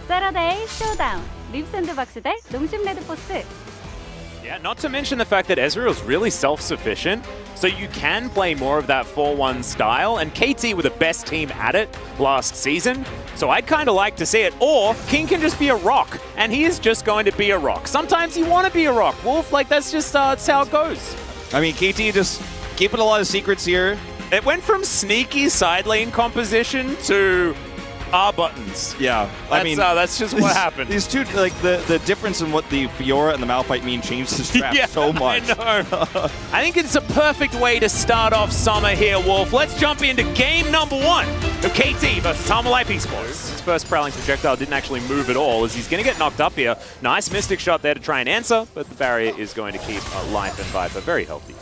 세러데이 쇼다운, 립샌드박스 대 농심 레드포스. Yeah, not to mention the fact that Ezreal's really self-sufficient, so you can play more of that 4-1 style, and KT were the best team at it last season, so I'd kind of like to see it. Or King can just be a rock, and he is just going to be a rock. Sometimes you want to be a rock, Wolf, like that's just that's how it goes. I mean, KT just keeping a lot of secrets here. It went from sneaky side lane composition to R buttons. Yeah, that's just what happened. These two, like the difference in what the Fiora and the Malphite mean changed the strat so much. I know. I think it's a perfect way to start off summer here, Wolf. Let's jump into game number 1 of KT versus All Games LCK. His first prowling projectile didn't actually move at all, as he's going to get knocked up here. Nice Mystic shot there to try and answer, but the barrier is going to keep Life and Viper very healthy.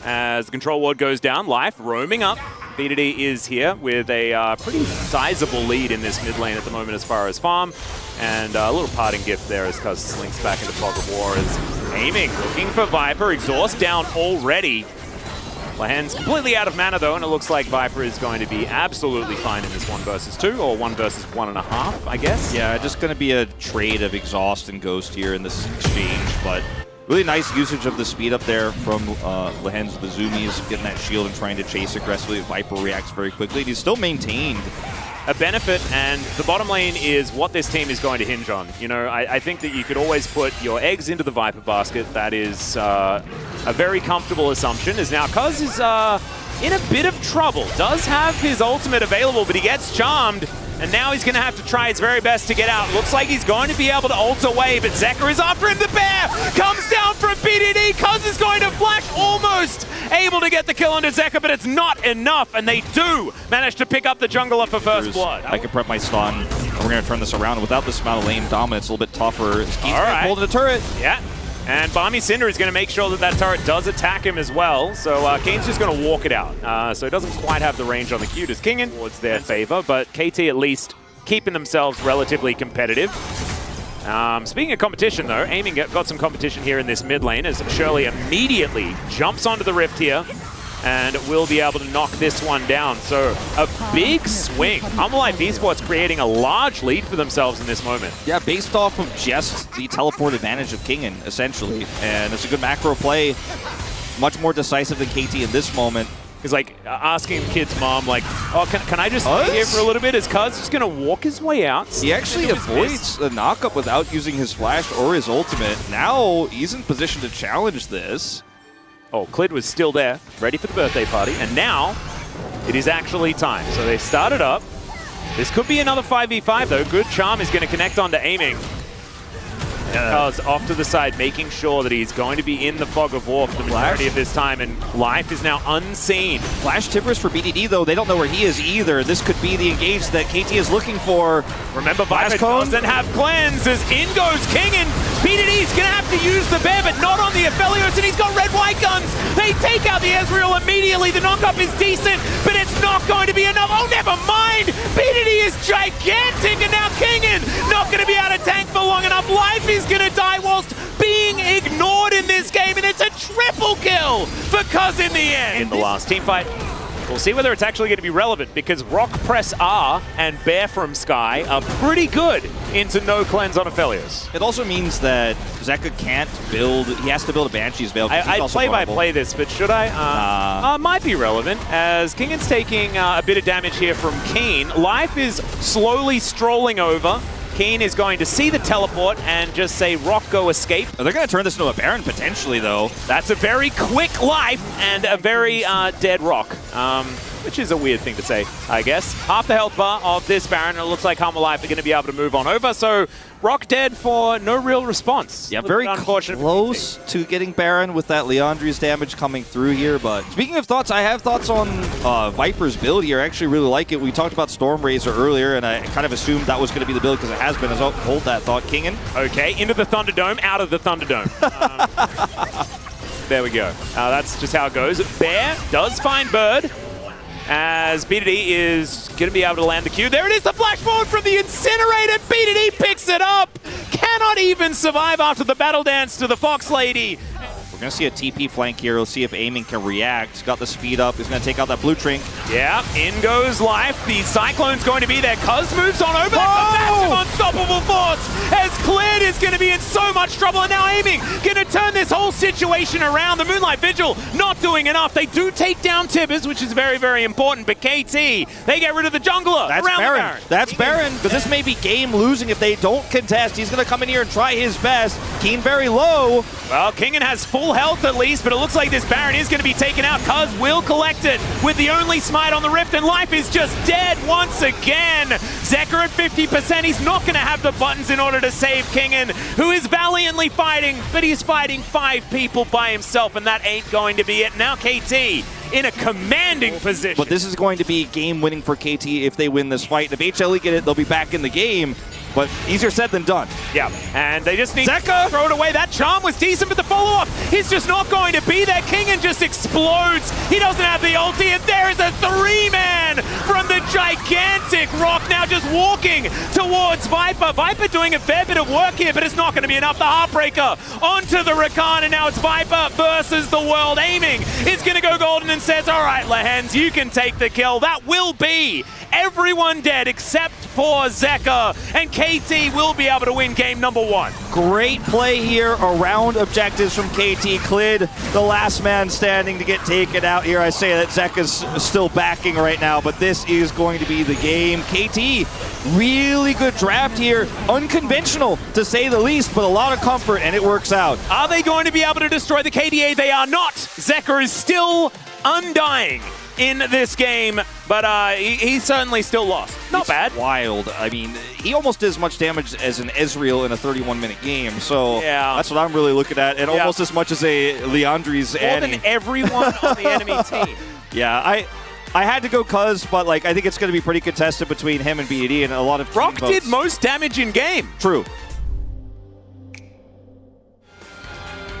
As the control ward goes down, Life roaming up. BDD is here with a pretty sizable lead in this mid lane at the moment as far as farm. And a little parting gift there as Cuz slinks back into Fog of War is aiming, looking for Viper. Exhaust down already. Lahan's completely out of mana though, and it looks like Viper is going to be absolutely fine in this 1 versus 2, or 1 versus 1.5, I guess. Yeah, just going to be a trade of Exhaust and Ghost here in this exchange, but really nice usage of the speed up there from Lahan's with the zoomies, getting that shield and trying to chase aggressively. Viper reacts very quickly, and he's still maintained a benefit, and the bottom lane is what this team is going to hinge on. You know, I think that you could always put your eggs into the Viper basket. That is a very comfortable assumption, as now Cuz is in a bit of trouble. Does have his ultimate available, but he gets charmed, and now he's going to have to try his very best to get out. Looks like he's going to be able to ult away, but Zeka is after him. The bear comes down from BDD. Cuz is going to flash, almost able to get the kill onto Zeka, but it's not enough, and they do manage to pick up the jungler for first blood. I can prep my stun, and we're going to turn this around. Without this amount of lane dominance, a little bit tougher. He's holding the turret. Yeah. And Balmy Cinder is going to make sure that that turret does attack him as well. So Kane's just going to walk it out. So he doesn't quite have the range on the Q. Does Kingen towards their favor, but KT at least keeping themselves relatively competitive. Speaking of competition though, Aiming got some competition here in this mid lane as HLE immediately jumps onto the Rift here and will be able to knock this one down. So a big swing. All Games Esports creating a large lead for themselves in this moment. Yeah, based off of just the teleport advantage of Kingen, essentially. And it's a good macro play. Much more decisive than KT in this moment. He's like asking the kid's mom, like, oh, can I just stay here for a little bit? Is Cuz just going to walk his way out? He actually avoids a knockup without using his flash or his ultimate. Now he's in position to challenge this. Oh, Clid was still there, ready for the birthday party, and now it is actually time. So they started up. This could be another 5v5 though. Good charm is going to connect onto Aiming. Cuz off to the side, making sure that he's going to be in the Fog of War for the majority of this time, and Life is now unseen. Flash Timbers for BDD though, they don't know where he is either. This could be the engage that KT is looking for. Remember, Viper doesn't have cleanse as in goes King, and BDD's going to have to use the bear, but not on the Aphelios, and he's got red-white guns. They take out the Ezreal immediately. The knockup is decent, but it's not going to be enough. Oh, never mind! BDD is gigantic, and now Kingen not going to be able to tank for long enough. Life is going to die whilst being ignored in this game, and it's a triple kill for Cuz in the end. In the last team fight, we'll see whether it's actually going to be relevant, because Rock Press R and Bear from Sky are pretty good into no cleanse on Aphelios. It also means that Zeka can't build, he has to build a Banshee's Veil. I'd play this, but should I? Might be relevant, as Kingen's taking a bit of damage here from Keen. Life is slowly strolling over. Keen is going to see the teleport and just say, Rock, go escape. They're going to turn this into a Baron potentially, though. That's a very quick Life and a very dead Rock, which is a weird thing to say, I guess. Half the health bar of this Baron, it looks like Life are going to be able to move on over, so Rock dead for no real response. Yeah, very close to getting Baron with that Leandri's damage coming through here, but speaking of thoughts, I have thoughts on Viper's build here. I actually really like it. We talked about Stormrazor earlier, and I kind of assumed that was going to be the build because it has been. I'll hold that thought, Kingen. Okay, into the Thunderdome, out of the Thunderdome. There we go. That's just how it goes. Bear does find Bird, as BDD is going to be able to land the Q. There it is, the flash forward from the Incinerator. BDD picks it up. Cannot even survive after the battle dance to the Fox Lady. We're going to see a TP flank here. We'll see if Aiming can react. Got the speed up. He's going to take out that blue trinket. Yeah, in goes Life. The Cyclone's going to be there. Cuz moves on over. Massive unstoppable force. as Clid is going to be in so much trouble, and now Aiming going to turn this whole situation around. The Moonlight Vigil not doing enough. They do take down Tibbers, which is very, very important, but KT, they get rid of the jungler. That's around Baron. the Baron. That's Baron, because this may be game losing if they don't contest. He's going to come in here and try his best. Keen very low. Well, Kingen has full health at least, but it looks like this Baron is going to be taken out. Cuz will collect it with the only smite on the Rift, and Life is just dead once again. Zeker at 50%. He's not going to have the buttons in order to save Kingen, who is valiantly fighting, but he's fighting 5 people by himself, and that ain't going to be it. Now KT in a commanding position. But this is going to be game-winning for KT if they win this fight. If HLE get it, they'll be back in the game. But easier said than done. Yeah, and they just need Zeka! to throw it away. That charm was decent, but the follow-up is just not going to be there. Kingen just explodes. He doesn't have the ulti, and there is a 3-man from the gigantic Rock, now just walking towards Viper. Viper doing a fair bit of work here, but it's not going to be enough. The Heartbreaker onto the Rakan, and now it's Viper versus the world. Aiming is going to go golden and says, all right, Lehens, you can take the kill. That will be everyone dead except for Zeka, and KT will be able to win game number 1. Great play here around objectives from KT. Clid, the last man standing to get taken out here. I say that Zeka's still backing right now, but this is going to be the game. KT, really good draft here. Unconventional, to say the least, but a lot of comfort, and it works out. Are they going to be able to destroy the KDA? They are not. Zeka is still undying in this game, but he's certainly still lost. Not bad. Wild. I mean, he almost did as much damage as an Ezreal in a 31-minute game, so yeah, that's what I'm really looking at, and almost as much as a Leandri's more than everyone on the enemy team. Yeah, I had to go Cuz, but like I think it's going to be pretty contested between him and BDD, and a lot of Rock team votes. did most damage in game. True.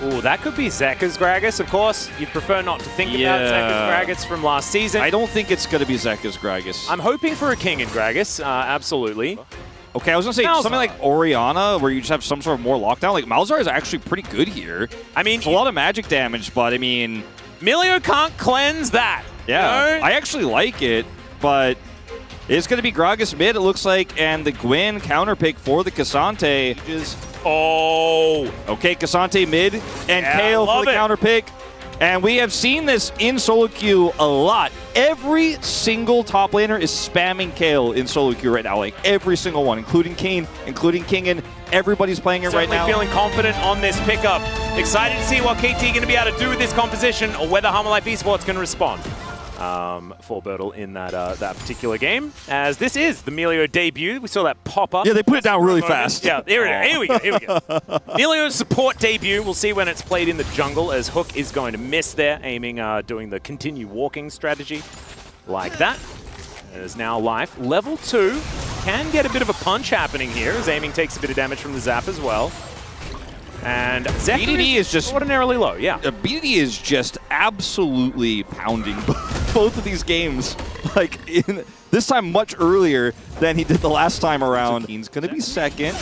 Ooh, that could be Zeka's Gragas. Of course, you'd prefer not to think about Zeka's Gragas from last season. I don't think it's going to be Zeka's Gragas. I'm hoping for a King in Gragas, absolutely. Okay, I was going to say Malzahar. something like Orianna, where you just have some sort of more lockdown. Like, Malzahar is actually pretty good here. I mean, it's a lot of magic damage, but I mean... Milio can't cleanse that. Yeah, you know? I actually like it, but it's going to be Gragas mid, it looks like, and the Gwyn counter pick for the Cassante. Oh. Okay, Cassante mid, and Yeah, Kale for the it. counter pick. And we have seen this in solo queue a lot. Every single top laner is spamming Kale in solo queue right now. Like, every single one, including Kane, including Kingen. Everybody's playing it right now. Feeling confident on this pickup. Excited to see what KT going to be able to do with this composition, or whether Harmalife Esports can respond for Bertle in that that particular game. As this is the Melio debut. We saw that pop up. Yeah, they put it down really fast. Yeah, here we go. Melio's support debut. We'll see when it's played in the jungle, as Hook is going to miss there, aiming, doing the continue walking strategy like that. There's now Life. Level 2 can get a bit of a punch happening here, as Aiming takes a bit of damage from the zap as well. And Zeka BDD is just ordinarily low, yeah. BDD is just absolutely pounding both of these games. Like, this time much earlier than he did the last time around. He's going to be second.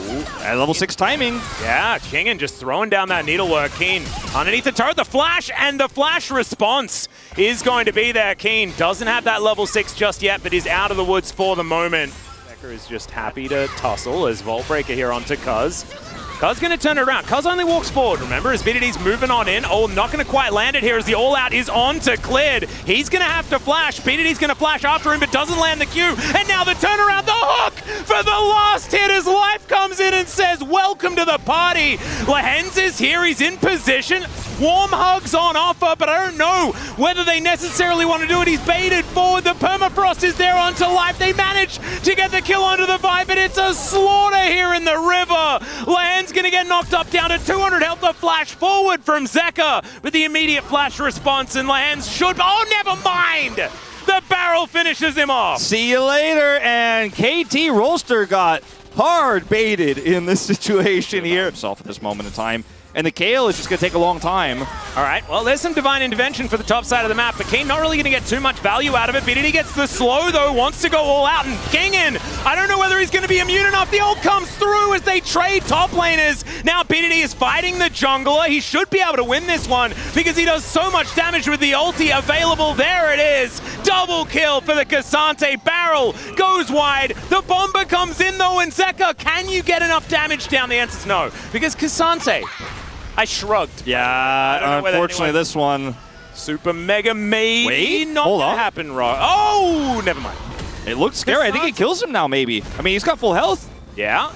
Ooh, at level 6 timing. Yeah, Kingen just throwing down that needlework. Keen underneath the turret, the flash, and the flash response is going to be there. Keen doesn't have that level 6 just yet, but is out of the woods for the moment. Zeka is just happy to tussle as Vault Breaker here onto Cuz. Cuz going to turn it around. Cuz only walks forward, remember, as BDD's moving on in. Oh, not going to quite land it here as the all-out is on to Clid. He's going to have to flash. BDD's going to flash after him, but doesn't land the Q. And now the turnaround, the hook for the last hit as Life comes in and says, welcome to the party. Lehens is here. He's in position. Warm hugs on offer, but I don't know whether they necessarily want to do it. He's baited forward. The permafrost is there onto Life. They manage to get the kill onto the Vibe, but it's a slaughter here in the river. Lehens going to get knocked up down to 200 health. The flash forward from Zeka with the immediate flash response, and Lehens should... Oh, never mind! The barrel finishes him off. See you later, and KT Rolster got hard baited in this situation here. Himself at this moment in time. And the Kale is just going to take a long time. All right, well, there's some divine intervention for the top side of the map, but Kane not really going to get too much value out of it. BDD gets the slow, though, wants to go all out, and Kingen, I don't know whether he's going to be immune enough. The ult comes through as they trade top laners. Now BDD is fighting the jungler. He should be able to win this one because he does so much damage with the ulti available. There it is. Double kill for the Cassante. Barrel goes wide. The bomber comes in though, and Zeka, can you get enough damage down? The answer is no, because Cassante, I shrugged. Yeah, unfortunately this one. Super Mega maybe Wait, not hold gonna on. happen, right? Oh, never mind. It looks scary. I think it kills him now, maybe. I mean, he's got full health. Yeah.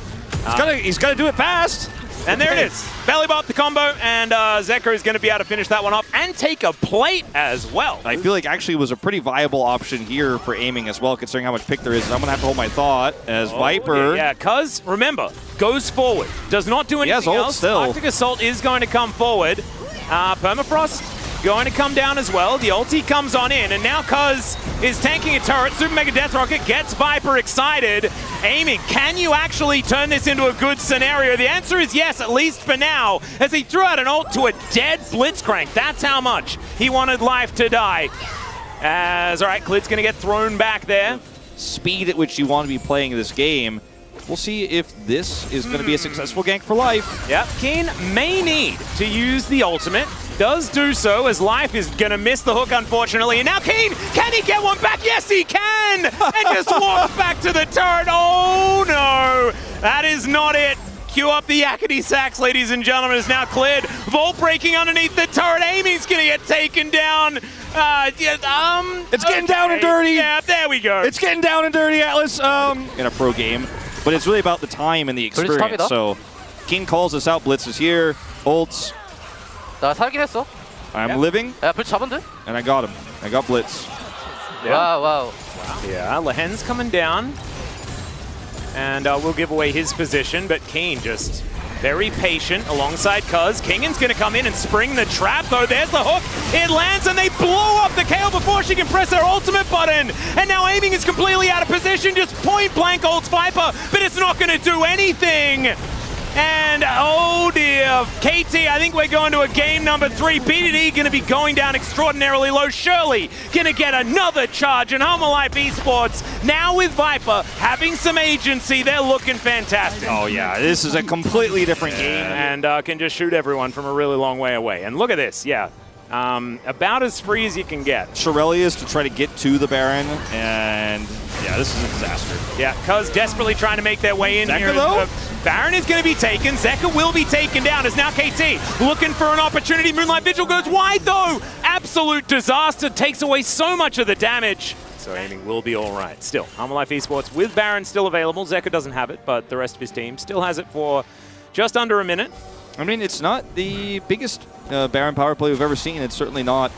He's gotta do it fast. And there it is. Belly bop the combo, and Zeka is going to be able to finish that one off and take a plate as well. I feel like actually it was a pretty viable option here for aiming as well, considering how much pick there is. I'm going to have to hold my thought as Viper. Yeah, because, remember, goes forward. Does not do anything else. Still. Arctic Assault is going to come forward. Permafrost going to come down as well. The ulti comes on in, and now Cuz is tanking a turret. Super Mega Death Rocket gets Viper excited. Aiming, can you actually turn this into a good scenario? The answer is yes, at least for now, as he threw out an ult to a dead Blitzcrank. That's how much he wanted life to die. As, all right, Klid's going to get thrown back there. Speed at which you want to be playing this game. We'll see if this is going to be a successful gank for Life. Yep, Keen may need to use the ultimate. Does do so as Life is going to miss the hook, unfortunately. And now Keen, can he get one back? Yes, he can! And just walks back to the turret. Oh, no. That is not it. Cue up the yakety sax, ladies and gentlemen, is now cleared. Volt breaking underneath the turret. Amy's going to get taken down. It's getting down and dirty. Yeah, there we go. It's getting down and dirty, Atlas. In a pro game. But it's really about the time and the experience. So King calls us out. Blitz is here. Ults. 나 살긴 했어. I'm living. 야, 불 잡은 듯? And I got him. I got Blitz. Yeah. 와우. Yeah, Lehen's coming down. And we'll give away his position, but Keen just very patient alongside Cuz. Kingan's going to come in and spring the trap, though. There's the hook. It lands, and they blow up the KO before she can press her ultimate button. And now aiming is completely out of position, just point blank ults Viper, but it's not going to do anything. And, oh dear, KT, I think we're going to a game number 3. BDD going to be going down extraordinarily low. Shirley going to get another charge. And Home Life Esports, now with Viper, having some agency, they're looking fantastic. Oh, yeah, this is a completely different game. And can just shoot everyone from a really long way away. And look at this, yeah. About as free as you can get. Shirelius to try to get to the Baron, and yeah, this is a disaster. Yeah, Cuz desperately trying to make their way in Zeka, here. though? Baron is going to be taken. Zeka will be taken down as now KT looking for an opportunity. Moonlight Vigil goes wide though. Absolute disaster. Takes away so much of the damage. So aiming will be all right. Still, Home Life Esports with Baron still available. Zeka doesn't have it, but the rest of his team still has it for just under a minute. I mean, it's not the biggest Baron power play we've ever seen. It's certainly not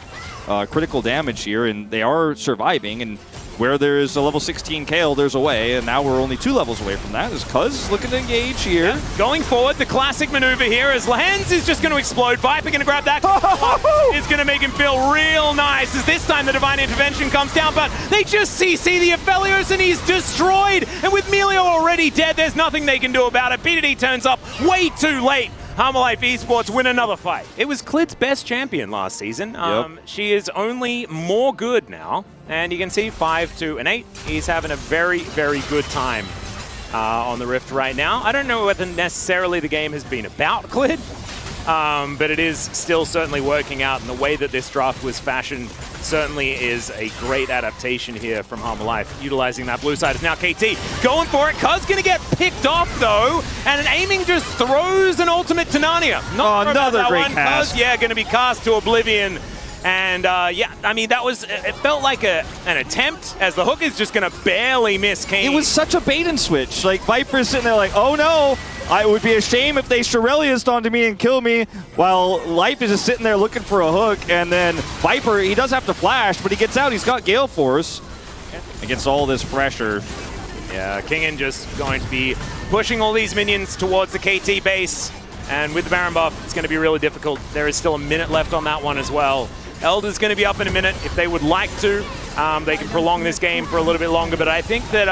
critical damage here, and they are surviving. And where there's a level 16 KO, there's a way, and now we're only 2 levels away from that. As Cuz looking to engage here. Yeah. Going forward, the classic maneuver here is Lehens is just going to explode. Viper going to grab that. Is going to make him feel real nice as this time the Divine Intervention comes down, but they just CC the Aphelios and he's destroyed. And with Melio already dead, there's nothing they can do about it. BDD turns up way too late. Home Life Esports win another fight. It was Klid's best champion last season. She is only more good now. And you can see 5-2-8. He's having a very, very good time on the Rift right now. I don't know whether necessarily the game has been about Klid, but it is still certainly working out. And the way that this draft was fashioned certainly is a great adaptation here from Home Life. Utilizing that blue side is now KT. Going for it. Cuz going to get picked off, though. And aiming just throws an ultimate to Narnia. Not another great cast. Cuz, yeah, going to be cast to oblivion. And, yeah, I mean, that was, it felt like an attempt, as the hook is just going to barely miss Kane. It was such a bait and switch. Like, Viper's sitting there like, oh no, it would be a shame if they Shirelius'd onto me and kill me, while Life is just sitting there looking for a hook, and then Viper, he does have to flash, but he gets out, he's got Gale Force against all this pressure. Yeah, Kingen just going to be pushing all these minions towards the KT base, and with the Baron buff, it's going to be really difficult. There is still a minute left on that one as well. Elder's going to be up in a minute if they would like to. They can prolong this game for a little bit longer, but I think that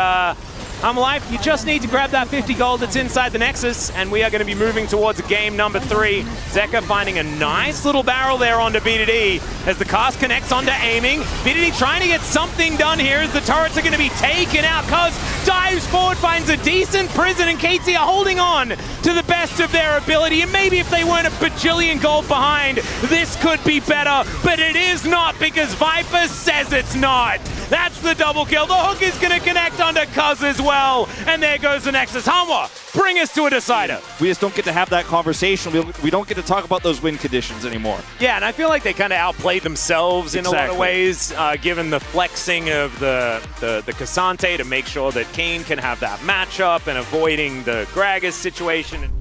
Life, you just need to grab that 50 gold that's inside the Nexus, and we are going to be moving towards game number 3. Zeka finding a nice little barrel there onto BDD as the cast connects onto aiming. BDD trying to get something done here as the turrets are going to be taken out. Cuz dives forward, finds a decent prison, and KT are holding on to the best of their ability. And maybe if they weren't a bajillion gold behind, this could be better, but it is not because Viper says it's not. That's the double kill. The hook is going to connect onto Cuz as well. And there goes the Nexus. Hanwha, bring us to a decider. We just don't get to have that conversation. We don't get to talk about those win conditions anymore. Yeah, and I feel like they kind of outplayed themselves in a lot of ways, given the flexing of the Cassante to make sure that Kane can have that matchup and avoiding the Gragas situation.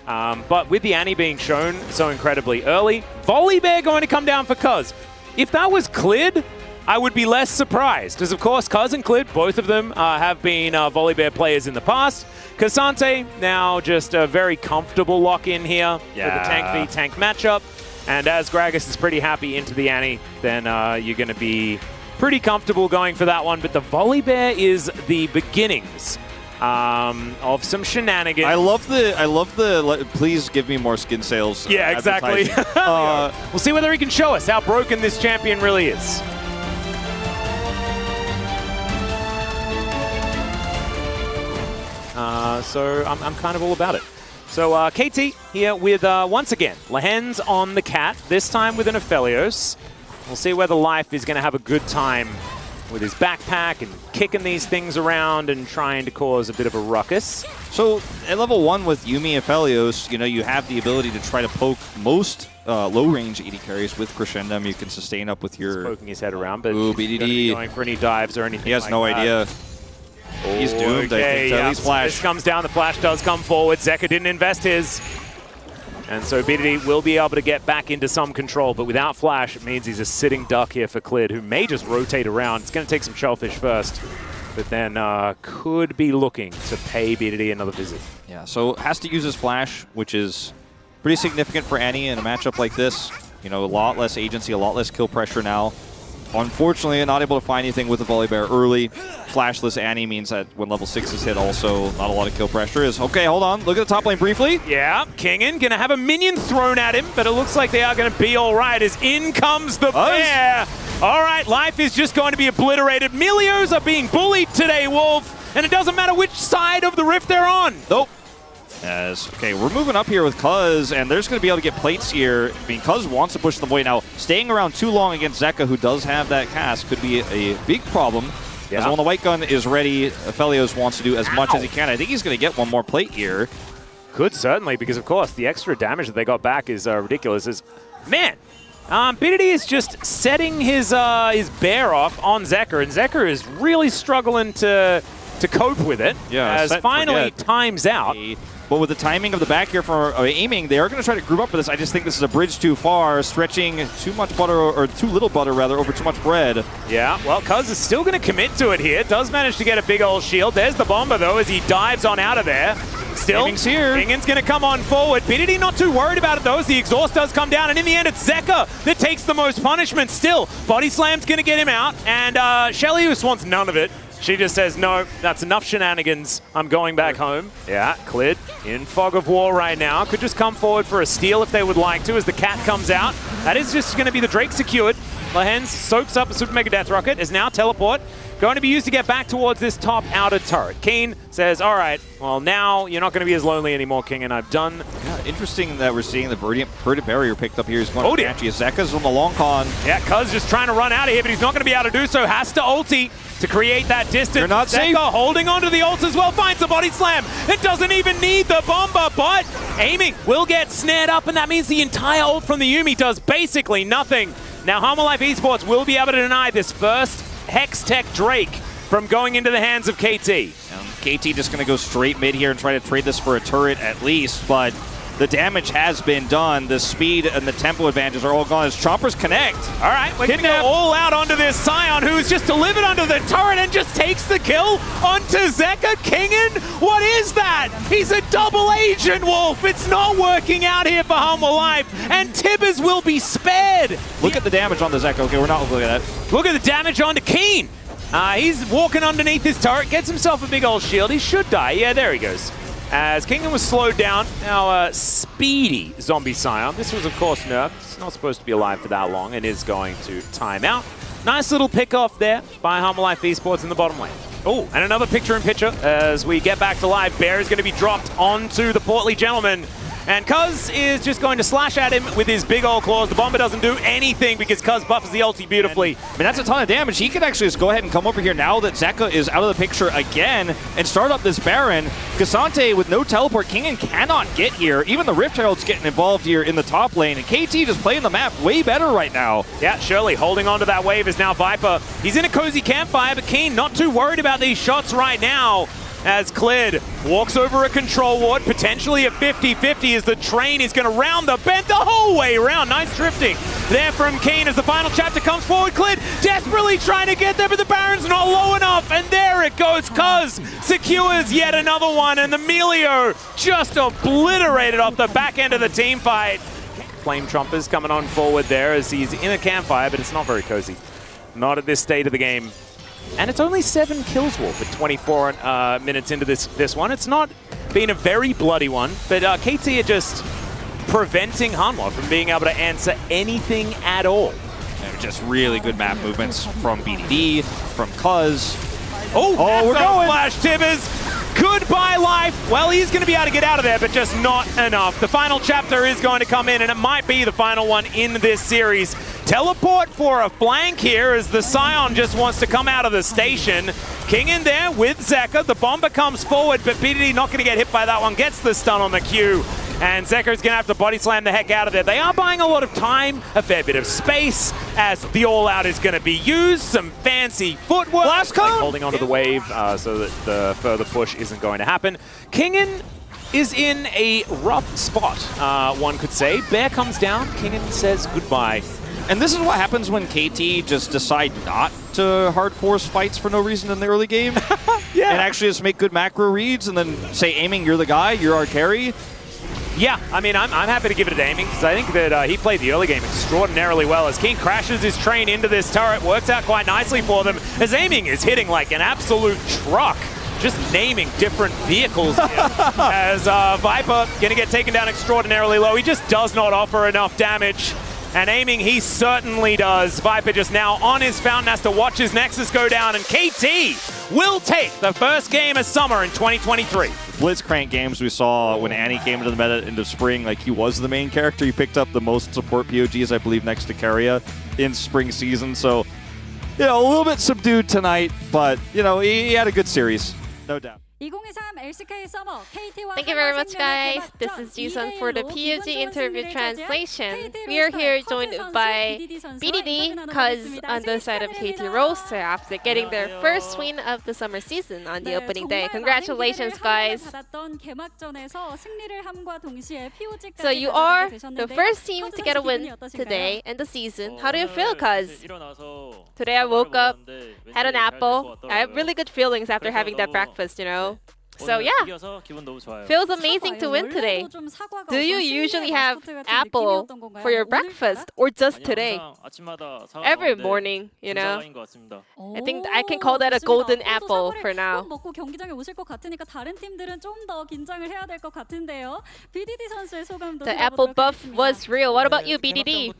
But with the Annie being shown so incredibly early, Volibear going to come down for Cuz. If that was Clid, I would be less surprised, because of course Cuz and Clid, both of them have been Volibear players in the past. Cassante, now just a very comfortable lock-in here for the tank v tank matchup. And as Gragas is pretty happy into the Annie, then you're going to be pretty comfortable going for that one. But the Volibear is the beginnings of some shenanigans. I love the please give me more skin sales. Yeah, exactly. We'll see whether he can show us how broken this champion really is. So I'm kind of all about it. So KT here with, once again, Lehens on the Cat, this time with an Aphelios. We'll see whether Life is going to have a good time with his backpack and kicking these things around and trying to cause a bit of a ruckus. So at level 1 with Yuumi Aphelios, you know, you have the ability to try to poke most low-range AD carries with Crescendum. You can sustain up with your... He's poking his head around, but ooh, he's BDD. going for any dives or anything. He has no idea. He's doomed, I think. At least Flash. This comes down. The Flash does come forward. Zeka didn't invest his. And so BDD will be able to get back into some control, but without Flash, it means he's a sitting duck here for Clid, who may just rotate around. It's going to take some Shellfish first, but then could be looking to pay BDD another visit. Yeah, so has to use his Flash, which is pretty significant for Annie in a matchup like this. You know, a lot less agency, a lot less kill pressure now. Unfortunately, not able to find anything with the Volibear early. Flashless Annie means that when level 6 is hit also, not a lot of kill pressure. Okay, hold on. Look at the top lane briefly. Yeah, Kingen going to have a minion thrown at him, but it looks like they are going to be all right as in comes the bear. All right, Life is just going to be obliterated. Milios are being bullied today, Wolf, and it doesn't matter which side of the rift they're on. Nope. Okay, we're moving up here with Cuz, and they're just going to be able to get plates here. I mean, Cuz wants to push them away. Now, staying around too long against Zeka, who does have that cast, could be a big problem. Yeah. As when the white gun is ready, Aphelios wants to do as much as he can. I think he's going to get one more plate here. Could certainly, because of course, the extra damage that they got back is ridiculous. Man, BDD is just setting his bear off on Zeka, and Zeka is really struggling to cope with it. Yeah, as finally times out. But with the timing of the back here for aiming, they are going to try to group up for this. I just think this is a bridge too far, stretching too much butter, or too little butter rather, over too much bread. Yeah, well, Cuz is still going to commit to it here. Does manage to get a big old shield. There's the bomber though as he dives on out of there. Still, Kingen's going to come on forward. BDD not too worried about it though as the exhaust does come down, and in the end it's Zeka that takes the most punishment. Still, Body Slam's going to get him out, and HLE just wants none of it. She just says, no, that's enough shenanigans. I'm going back home. Yeah, Clid in fog of war right now. Could just come forward for a steal if they would like to as the Cat comes out. That is just going to be the Drake secured. Lehens soaks up a Super Mega Death Rocket. Is now teleport. Going to be used to get back towards this top outer turret. Keen says, all right, well, now you're not going to be as lonely anymore, King, and I've done... Yeah, interesting that we're seeing the Verdant Barrier picked up here. He's going to catch you. Zeka's on the long con. Yeah, Cuz just trying to run out of here, but he's not going to be able to do so. Has to ulti to create that distance. You're not safe. Zeka holding onto the ult as well. Finds the body slam. It doesn't even need the bomber, but aiming will get snared up, and that means the entire ult from the Yuumi does basically nothing. Now, Hanwha Life Esports will be able to deny this first Hex Tech Drake from going into the hands of KT. KT just going to go straight mid here and try to trade this for a turret at least, but the damage has been done. The speed and the tempo advantages are all gone as choppers connect. All right, we're going to go all out onto this Scion, who's just delivered onto the turret and just takes the kill onto Zeka Kingen. What is that? He's a double agent, Wolf. It's not working out here for Hanwha Life, and Tibbers will be spared. Look at the damage on the Zeka. Okay, we're not looking at that. Look at the damage onto Keen. He's walking underneath his turret, gets himself a big old shield. He should die. Yeah, there he goes. As Kingdom was slowed down, now speedy Zombie Scion. This was, of course, nerfed. It's not supposed to be alive for that long and is going to time out. Nice little pick-off there by Humble Life Esports in the bottom lane. Oh, and another picture-in-picture as we get back to live. Bear is going to be dropped onto the portly gentleman. And Cuz is just going to slash at him with his big old claws. The Bomber doesn't do anything because Cuz buffs the ulti beautifully. I mean, that's a ton of damage. He can actually just go ahead and come over here now that Zeka is out of the picture again and start up this Baron. Cassante with no teleport. Kingen cannot get here. Even the Rift Herald's getting involved here in the top lane. And KT just playing the map way better right now. Yeah, Shirley holding on to that wave is now Viper. He's in a cozy campfire, but Keen not too worried about these shots right now. As Clid walks over a control ward, potentially a 50-50 as the train is going to round the bend the whole way around. Nice drifting there from Keen as the final chapter comes forward. Clid desperately trying to get there, but the Baron's not low enough. And there it goes. Cuz secures yet another one, and the Melio just obliterated off the back end of the team fight. Flame Trumpers coming on forward there as he's in a campfire, but it's not very cozy. Not at this state of the game. And it's only 7 kills, Wolf, at 24 minutes into this one. It's not been a very bloody one, but KT are just preventing Hanwha from being able to answer anything at all. They're just really good map movements from BDD, from Cuz. Oh, we're going! Flash Tibbers! Goodbye, life! Well, he's going to be able to get out of there, but just not enough. The final chapter is going to come in, and it might be the final one in this series. Teleport for a flank here as the Scion just wants to come out of the station. King in there with Zeka. The Bomber comes forward, but BDD not going to get hit by that one. Gets the stun on the Q. And Zeka is going to have to body slam the heck out of there. They are buying a lot of time, a fair bit of space, as the all-out is going to be used. Some fancy footwork. Blast cone! Holding onto the wave so that the further push isn't going to happen. Kingen is in a rough spot, one could say. Bear comes down. Kingen says goodbye. And this is what happens when KT just decide not to hard force fights for no reason in the early game. Yeah. And actually just make good macro reads and then say, aiming, you're the guy, you're our carry. Yeah, I mean, I'm happy to give it to aiming because I think that he played the early game extraordinarily well as King crashes his train into this turret. Works out quite nicely for them as aiming is hitting like an absolute truck. Just naming different vehicles here. As Viper going to get taken down extraordinarily low. He just does not offer enough damage. And aiming, he certainly does. Viper just now on his fountain, has to watch his Nexus go down, and KT will take the first game of summer in 2023. Blitzcrank games we saw when Annie came into the meta into spring, like he was the main character. He picked up the most support POGs, I believe, next to Keria in spring season. So, you know, a little bit subdued tonight, but, you know, he had a good series, no doubt. Thank you very much, guys. This is Jisun for the PUG interview translation. We are here joined by BDD, Cuz on the side of KT Roaster after getting their first win of the summer season on the opening day. Congratulations, guys. So you are the first team to get a win today in the season. How do you feel, Cuz? Today I woke up, had an apple. I have really good feelings after having that breakfast, you know. So yeah, feels amazing to win today. Do you usually have apple for your breakfast or just today? Every morning, you know. I think I can call that a golden apple for now. The apple buff was real. What about you, BDD?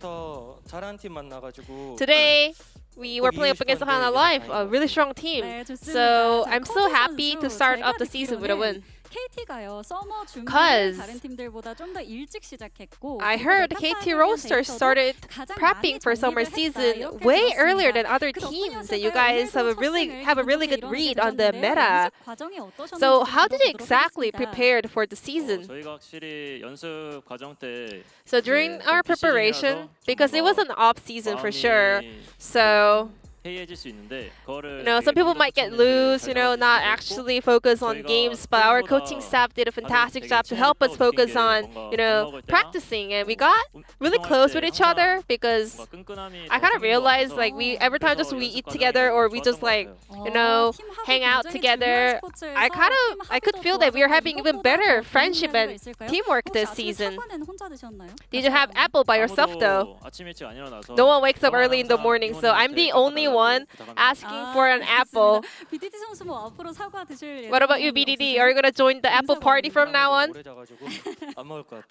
Today, we were playing up against Hana Life, a really strong team. So I'm so happy to start off the season with a win. Cuz I heard KT Roaster started prepping for summer season way earlier than other teams, and you guys have a really good read on the meta. So how did you exactly prepare for the season? So during our preparation, because it was an off season for sure, so you know, some people might get loose, you know, not actually focus on games, but our coaching staff did a fantastic job to help us focus on, you know, practicing, and we got really close with each other because I kind of realized like every time we eat together or we just like, you know, hang out together, I could feel that we are having even better friendship and teamwork this season. Did you have apple by yourself though? No one wakes up early in the morning, so I'm the only one asking for an apple. BDD 선수 뭐 앞으로 사과 드실 What about you, BDD? Are you gonna join the apple party from now on?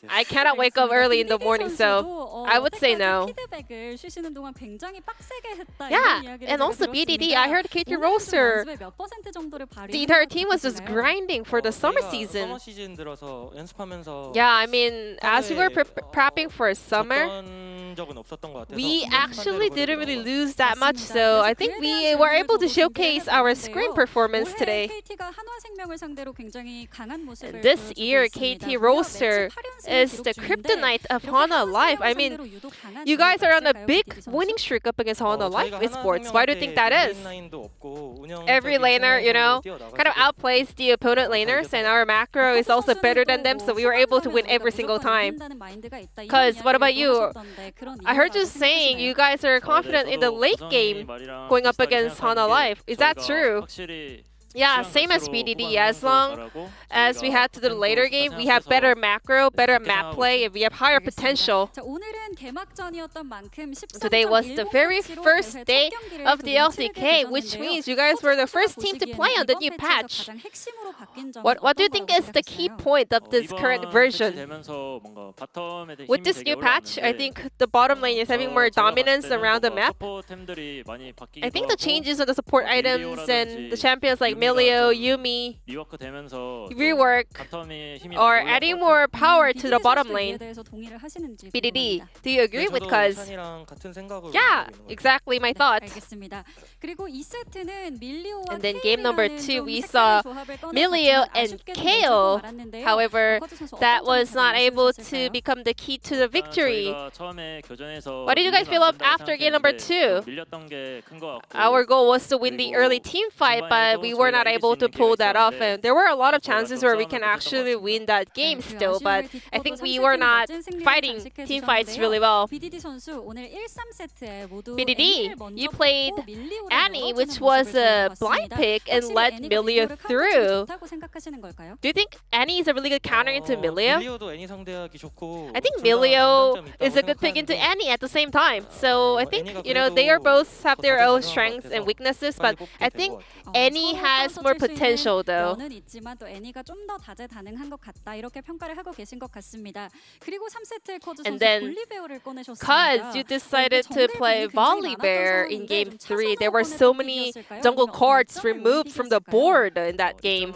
I cannot wake up early in the morning, so I would say no. 피드백을 쉬시는 동안 굉장히 빡세게 했다. Yeah, and also BDD, I heard KT Roaster, the entire team was just grinding for the summer season. Yeah, I mean, as we were prepping for summer, we actually didn't really lose that much, so I think we were able to showcase our screen performance today. And this year, KT Roaster is the kryptonite of Hana Life. I mean, you guys are on a big winning streak up against Hana Life esports. Why do you think that is? Every laner, you know, kind of outplays the opponent laners, and our macro is also better than them, so we were able to win every single time. Because what about you? I heard you saying you guys are confident in the late game going up against Hana Life. Is that true? Yeah, same as BDD. As long as we had to do the later game, we have better macro, better map play, and we have higher potential. Today was the very first day of the LCK, which means you guys were the first team to play on the new patch. What do you think is the key point of this current version? With this new patch, I think the bottom lane is having more dominance around the map. I think the changes on the support items and the champions like Milio, Yumi, rework, are adding more power to the bottom lane. BDD, do you agree with Cuz? Yeah, exactly my thoughts. And then game number 2, we saw Milio and KO. However, that was not able to become the key to the victory. What did you guys feel up after game number 2? Our goal was to win the early team fight, but we were not able to pull that off. And there were a lot of chances where we can actually win that game still, but I think we were not fighting team fights really well. BDD, you played Annie, which was a blind pick and led Milio through. Do you think Annie is a really good counter into Milio? I think Milio is a good pick into Annie at the same time. So I think, you know, they are both have their own strengths and weaknesses, but I think Annie has more potential though. And then, cause you decided to play Volibear in game 3, there were so many jungle cards removed from the board in that game.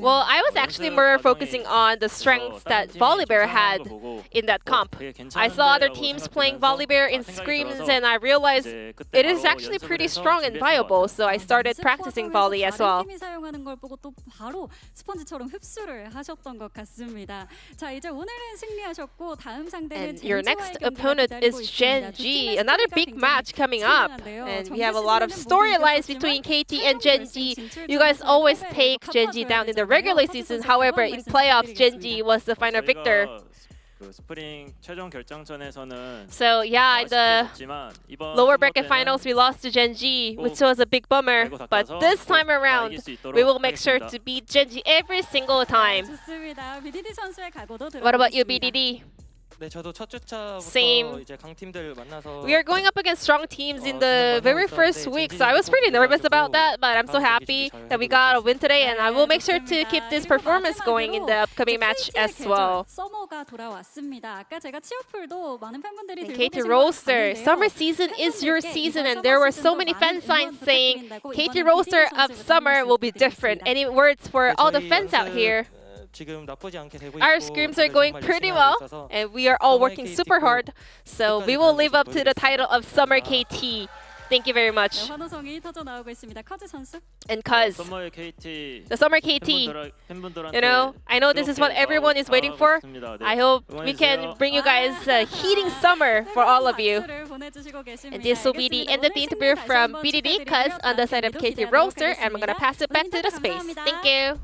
Well, I was actually more focusing on the strengths that Volibear had in that comp. I saw other teams playing Volibear in scrims and I realized it is actually pretty strong and viable, so I started practicing volley as well. And your next opponent is Gen G, another big match coming up. And we have a lot of storylines between KT and Gen G. You guys always take Gen G down in the regular season. However, in playoffs, Gen G was the final victor. So yeah, in the lower bracket finals, we lost to Gen G, which was a big bummer. But this time around, we will make sure to beat Gen G every single time. What about you, BDD? Same. We are going up against strong teams in the very first week, so I was pretty nervous about that, but I'm so happy that we got a win today, and I will make sure to keep this performance going in the upcoming match as well. And KT Roaster, summer season is your season, and there were so many fan signs saying KT Roaster of summer will be different. Any words for all the fans out here? Our scrims are going pretty well, and we are all working super hard, so we will live up to the title of Summer KT. Thank you very much. And Cuz, the Summer KT, you know, I know this is what everyone is waiting for. I hope we can bring you guys a heating summer for all of you. And this will be the end of the interview from BDD Cuz on the side of KT Roaster, and I'm gonna pass it back to the space. Thank you.